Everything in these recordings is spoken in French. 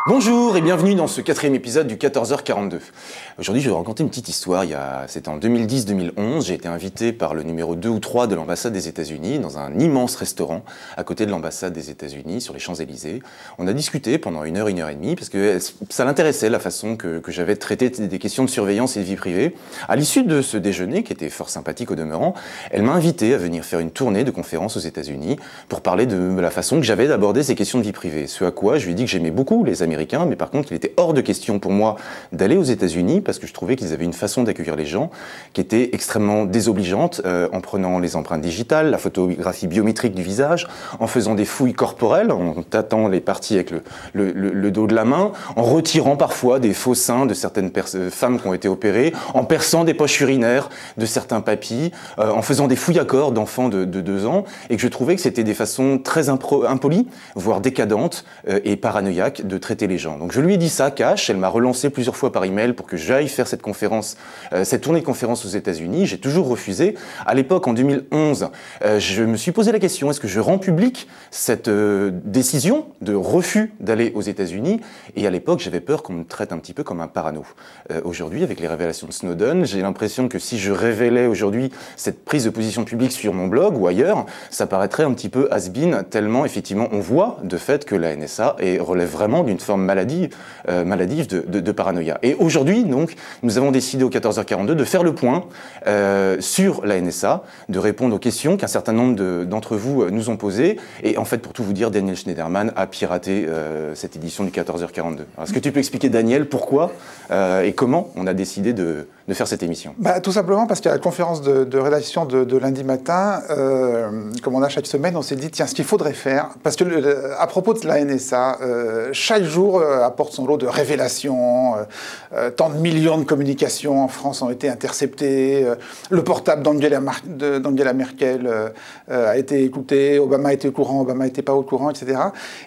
Bonjour et bienvenue dans ce 4e épisode du 14h42. Aujourd'hui, je vais vous raconter une petite histoire. C'était en 2010-2011. J'ai été invité par le numéro 2 ou 3 de l'ambassade des États-Unis dans un immense restaurant à côté de l'ambassade des États-Unis sur les Champs-Élysées. On a discuté pendant une heure et demie parce que ça l'intéressait la façon que j'avais traité des questions de surveillance et de vie privée. À l'issue de ce déjeuner, qui était fort sympathique au demeurant, elle m'a invité à venir faire une tournée de conférences aux États-Unis pour parler de la façon que j'avais d'aborder ces questions de vie privée. Ce à quoi je lui ai dit que j'aimais beaucoup les Américains, mais par contre, il était hors de question pour moi d'aller aux États-Unis parce que je trouvais qu'ils avaient une façon d'accueillir les gens qui était extrêmement désobligeante en prenant les empreintes digitales, la photographie biométrique du visage, en faisant des fouilles corporelles, en tâtant les parties avec le dos de la main, en retirant parfois des faux seins de certaines femmes qui ont été opérées, en perçant des poches urinaires de certains papys, en faisant des fouilles à corps d'enfants de 2 ans, et que je trouvais que c'était des façons très impolies, voire décadentes et paranoïaques de traiter les gens. Donc je lui ai dit ça, cash, elle m'a relancé plusieurs fois par email pour que j'aille faire cette conférence, cette tournée de conférence aux États-Unis. J'ai toujours refusé. À l'époque, en 2011, je me suis posé la question, est-ce que je rends public cette décision de refus d'aller aux États-Unis? Et à l'époque, j'avais peur qu'on me traite un petit peu comme un parano. Aujourd'hui, avec les révélations de Snowden, j'ai l'impression que si je révélais aujourd'hui cette prise de position publique sur mon blog ou ailleurs, ça paraîtrait un petit peu has-been, tellement effectivement on voit de fait que la NSA relève vraiment d'une forme maladive de paranoïa. Et aujourd'hui, donc, nous avons décidé au 14h42 de faire le point sur la NSA, de répondre aux questions qu'un certain nombre d'entre vous nous ont posées. Et en fait, pour tout vous dire, Daniel Schneiderman a piraté cette édition du 14h42. Est-ce que tu peux expliquer, Daniel, pourquoi et comment on a décidé de faire cette émission? Tout simplement parce qu'à la conférence de rédaction de lundi matin, comme on a chaque semaine, on s'est dit, tiens, ce qu'il faudrait faire, parce que à propos de la NSA, chaque jour apporte son lot de révélations, tant de millions de communications en France ont été interceptées, le portable d'Angela Merkel a été écouté, Obama était au courant, Obama n'était pas au courant, etc.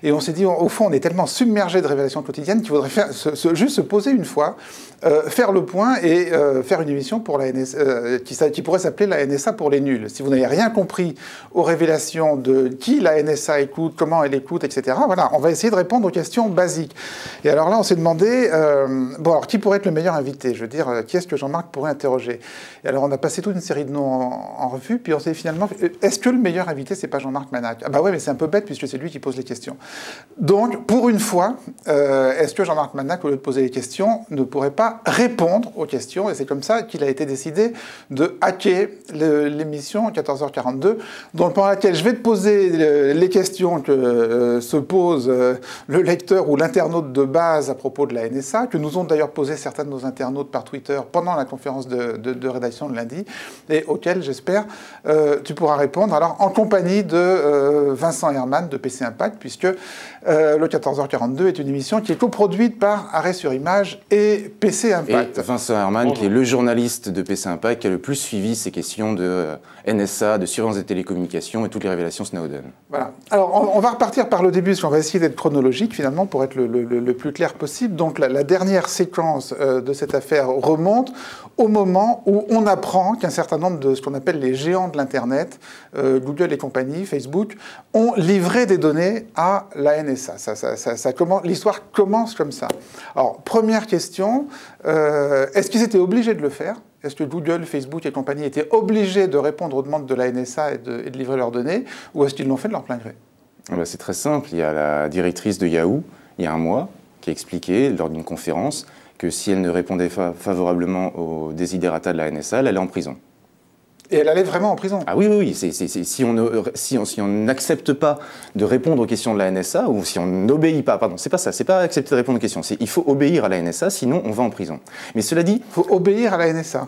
Et on s'est dit, au fond, on est tellement submergé de révélations quotidiennes qu'il faudrait juste se poser une fois, faire le point et faire une émission pour la NSA, qui pourrait s'appeler la NSA pour les nuls. Si vous n'avez rien compris aux révélations de qui la NSA écoute, comment elle écoute, etc., voilà, on va essayer de répondre aux questions basiques. Et alors là, on s'est demandé, alors qui pourrait être le meilleur invité? Je veux dire, qui est-ce que Jean-Marc pourrait interroger? Et alors on a passé toute une série de noms en revue, puis on s'est dit finalement, est-ce que le meilleur invité, c'est pas Jean-Marc Manac? Ah bah ouais, mais c'est un peu bête puisque c'est lui qui pose les questions. Donc, pour une fois, est-ce que Jean-Marc Manac, au lieu de poser les questions, ne pourrait pas répondre aux questions? Et c'est comme ça qu'il a été décidé de hacker l'émission 14h42, donc pendant laquelle je vais te poser les questions que se pose le lecteur ou l'internaute de base à propos de la NSA, que nous ont d'ailleurs posé certains de nos internautes par Twitter pendant la conférence de rédaction de lundi, et auxquelles, j'espère, tu pourras répondre, alors en compagnie de Vincent Herman de PC Impact, puisque le 14h42 est une émission qui est coproduite par Arrêt sur Image et PC Impact. Et Vincent Herman, qui est le journaliste de PC Impact qui a le plus suivi ces questions de NSA, de surveillance des télécommunications et toutes les révélations Snowden. Voilà. Alors, on va repartir par le début, parce qu'on va essayer d'être chronologique, finalement, pour être le plus clair possible. Donc, la dernière séquence de cette affaire remonte au moment où on apprend qu'un certain nombre de ce qu'on appelle les géants de l'Internet, Google et compagnie, Facebook, ont livré des données à la NSA. L'histoire commence comme ça. Alors, première question, est-ce qu'ils étaient obligés de le faire? Est-ce que Google, Facebook et compagnie étaient obligés de répondre aux demandes de la NSA et de livrer leurs données, ou est-ce qu'ils l'ont fait de leur plein gré? C'est très simple. Il y a la directrice de Yahoo, il y a un mois, qui a expliqué lors d'une conférence que si elle ne répondait pas favorablement aux desiderata de la NSA, elle allait en prison. Et elle allait vraiment en prison? Ah oui. Si on n'accepte pas de répondre aux questions de la NSA, ou si on n'obéit pas, pardon, c'est pas ça, c'est pas accepter de répondre aux questions, il faut obéir à la NSA, sinon on va en prison. Mais cela dit... Il faut obéir à la NSA.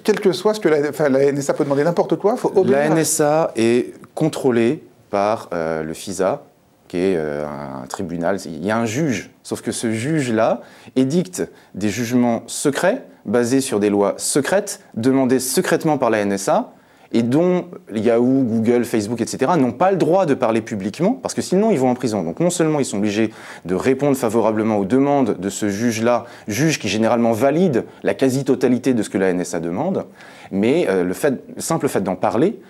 Quel que soit ce que la NSA peut demander, n'importe quoi, il faut obéir. La NSA est contrôlée par le FISA, qui est un tribunal. Il y a un juge, sauf que ce juge-là édicte des jugements secrets, basés sur des lois secrètes, demandées secrètement par la NSA, et dont Yahoo, Google, Facebook, etc. n'ont pas le droit de parler publiquement, parce que sinon ils vont en prison. Donc non seulement ils sont obligés de répondre favorablement aux demandes de ce juge-là, juge qui généralement valide la quasi-totalité de ce que la NSA demande, mais le simple fait d'en parler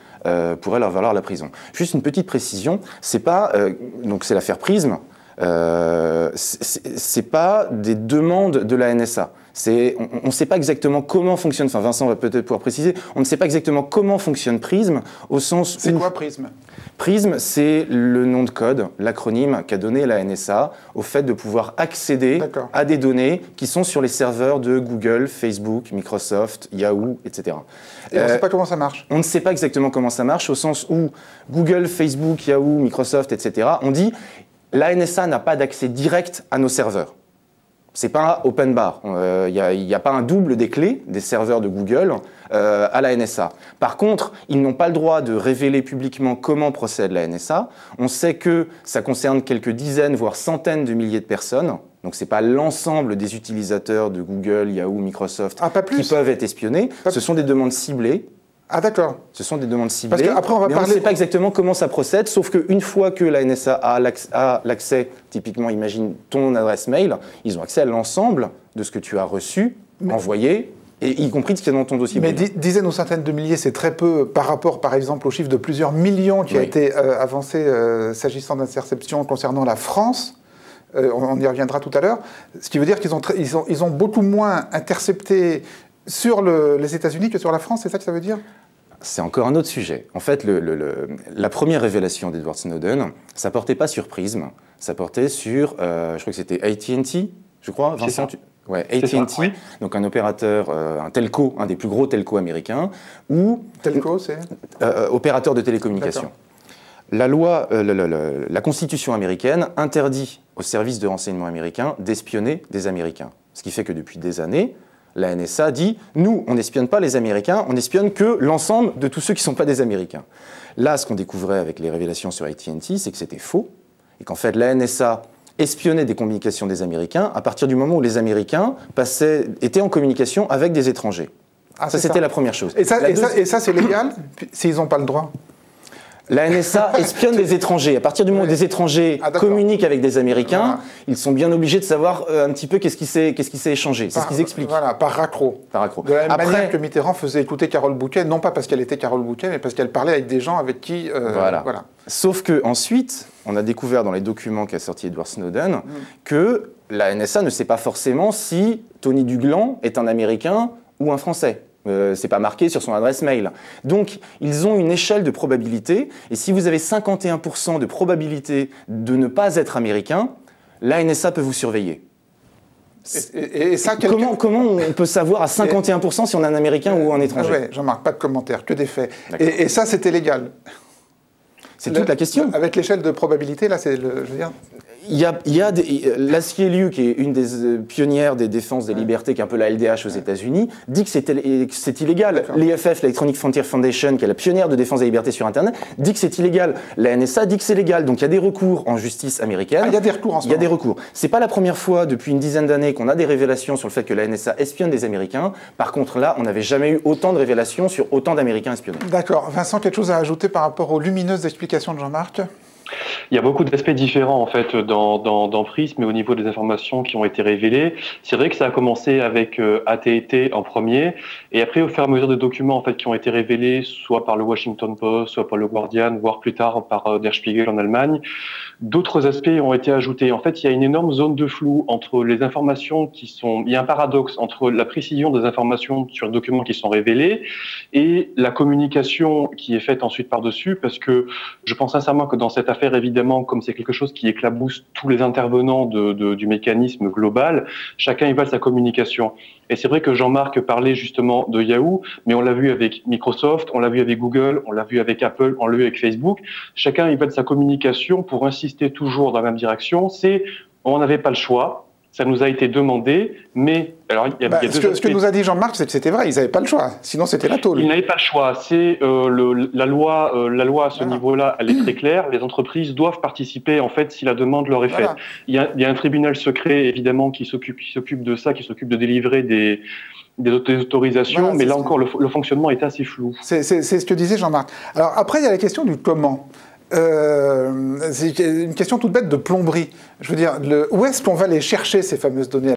pourrait leur valoir la prison. Juste une petite précision, c'est pas donc c'est l'affaire Prism. c'est pas des demandes de la NSA. On ne sait pas exactement comment fonctionne, enfin Vincent va peut-être pouvoir préciser, on ne sait pas exactement comment fonctionne Prism au sens où... C'est quoi Prism? Prism, c'est le nom de code, l'acronyme qu'a donné la NSA au fait de pouvoir accéder à des données qui sont sur les serveurs de Google, Facebook, Microsoft, Yahoo, etc. Et on ne sait pas comment ça marche? On ne sait pas exactement comment ça marche au sens où Google, Facebook, Yahoo, Microsoft, etc. ont dit la NSA n'a pas d'accès direct à nos serveurs. C'est pas open bar. Il n'y a pas un double des clés des serveurs de Google à la NSA. Par contre, ils n'ont pas le droit de révéler publiquement comment procède la NSA. On sait que ça concerne quelques dizaines, voire centaines de milliers de personnes. Donc ce n'est pas l'ensemble des utilisateurs de Google, Yahoo, Microsoft qui peuvent être espionnés. Ce sont des demandes ciblées. Ah d'accord. Ce sont des demandes ciblées, parce qu'après on ne sait pas exactement comment ça procède, sauf qu'une fois que la NSA a l'accès, typiquement imagine ton adresse mail, ils ont accès à l'ensemble de ce que tu as reçu, envoyé, et y compris ce qu'il y a dans ton dossier. Mais dizaines ou centaines de milliers, c'est très peu par rapport par exemple au chiffre de plusieurs millions qui a été avancé s'agissant d'interceptions concernant la France. On y reviendra tout à l'heure. Ce qui veut dire qu'ils ont beaucoup moins intercepté sur les États-Unis que sur la France, c'est ça que ça veut dire? C'est encore un autre sujet. En fait, la première révélation d'Edward Snowden, ça portait pas sur Prism, ça portait sur, je crois que c'était AT&T, je crois, Vincent. Ouais, AT&T, donc un opérateur, un telco, un des plus gros telcos américains, telco, c'est opérateur de télécommunications. La loi, la Constitution américaine interdit aux services de renseignement américains d'espionner des Américains. Ce qui fait que depuis des années, la NSA dit « Nous, on n'espionne pas les Américains, on espionne que l'ensemble de tous ceux qui ne sont pas des Américains. » Là, ce qu'on découvrait avec les révélations sur AT&T, c'est que c'était faux, et qu'en fait, la NSA espionnait des communications des Américains à partir du moment où les Américains étaient en communication avec des étrangers. Ah, ça, c'était la première chose. Et ça c'est légal, s'ils n'ont pas le droit? La NSA espionne des étrangers. À partir du moment où des étrangers communiquent avec des Américains, ils sont bien obligés de savoir un petit peu qu'est-ce qui s'est échangé. C'est ce qu'ils expliquent. Voilà, par raccro. De la même manière que Mitterrand faisait écouter Carole Bouquet, non pas parce qu'elle était Carole Bouquet, mais parce qu'elle parlait avec des gens avec qui... voilà. Sauf qu'ensuite, on a découvert dans les documents qu'a sorti Edward Snowden que la NSA ne sait pas forcément si Tony Duglan est un Américain ou un Français. C'est pas marqué sur son adresse mail. Donc, ils ont une échelle de probabilité, et si vous avez 51% de probabilité de ne pas être américain, la NSA peut vous surveiller. Et ça, comment on peut savoir à 51% si on est un américain ou un étranger? Ouais, Jean-Marc, pas de commentaires, que des faits. Et ça, c'était légal. C'est toute la question. Avec l'échelle de probabilité, là, c'est je veux dire... Lasky Liu, qui est une des pionnières des défenses des libertés, qui est un peu la LDH aux États-Unis, dit que c'est illégal. L'EFF, l'Electronic Frontier Foundation, qui est la pionnière de défense des libertés sur Internet, dit que c'est illégal. La NSA dit que c'est légal. Donc il y a des recours en justice américaine. Ah, il y a des recours en ce moment. Il y a des recours. C'est pas la première fois depuis une dizaine d'années qu'on a des révélations sur le fait que la NSA espionne des Américains. Par contre, là, on n'avait jamais eu autant de révélations sur autant d'Américains espionnés. D'accord. Vincent, quelque chose à ajouter par rapport aux lumineuses explications de Jean-Marc? Il y a beaucoup d'aspects différents en fait dans Prism, mais au niveau des informations qui ont été révélées, c'est vrai que ça a commencé avec AT&T en premier, et après au fur et à mesure des documents en fait qui ont été révélés, soit par le Washington Post, soit par le Guardian, voire plus tard par Der Spiegel en Allemagne, d'autres aspects ont été ajoutés. En fait, il y a une énorme zone de flou entre les informations il y a un paradoxe entre la précision des informations sur les documents qui sont révélés et la communication qui est faite ensuite par-dessus, parce que je pense sincèrement que dans cette affaire, évidemment, comme c'est quelque chose qui éclabousse tous les intervenants du mécanisme global, chacun y va de sa communication. Et c'est vrai que Jean-Marc parlait justement de Yahoo, mais on l'a vu avec Microsoft, on l'a vu avec Google, on l'a vu avec Apple, on l'a vu avec Facebook. Chacun y va de sa communication pour insister toujours dans la même direction. On n'avait pas le choix. Ça nous a été demandé, mais... Alors, il y a ce que nous a dit Jean-Marc, c'est que c'était vrai, ils n'avaient pas le choix, sinon c'était la tôle. Ils n'avaient pas le choix. C'est la loi à ce niveau-là, elle est très claire. Les entreprises doivent participer, en fait, si la demande leur est faite. Il y a un tribunal secret, évidemment, qui s'occupe de ça, qui s'occupe de délivrer des autorisations, mais là encore, le fonctionnement est assez flou. C'est ce que disait Jean-Marc. Alors après, il y a la question du comment. C'est une question toute bête de plomberie. Je veux dire, où est-ce qu'on va les chercher, ces fameuses données ?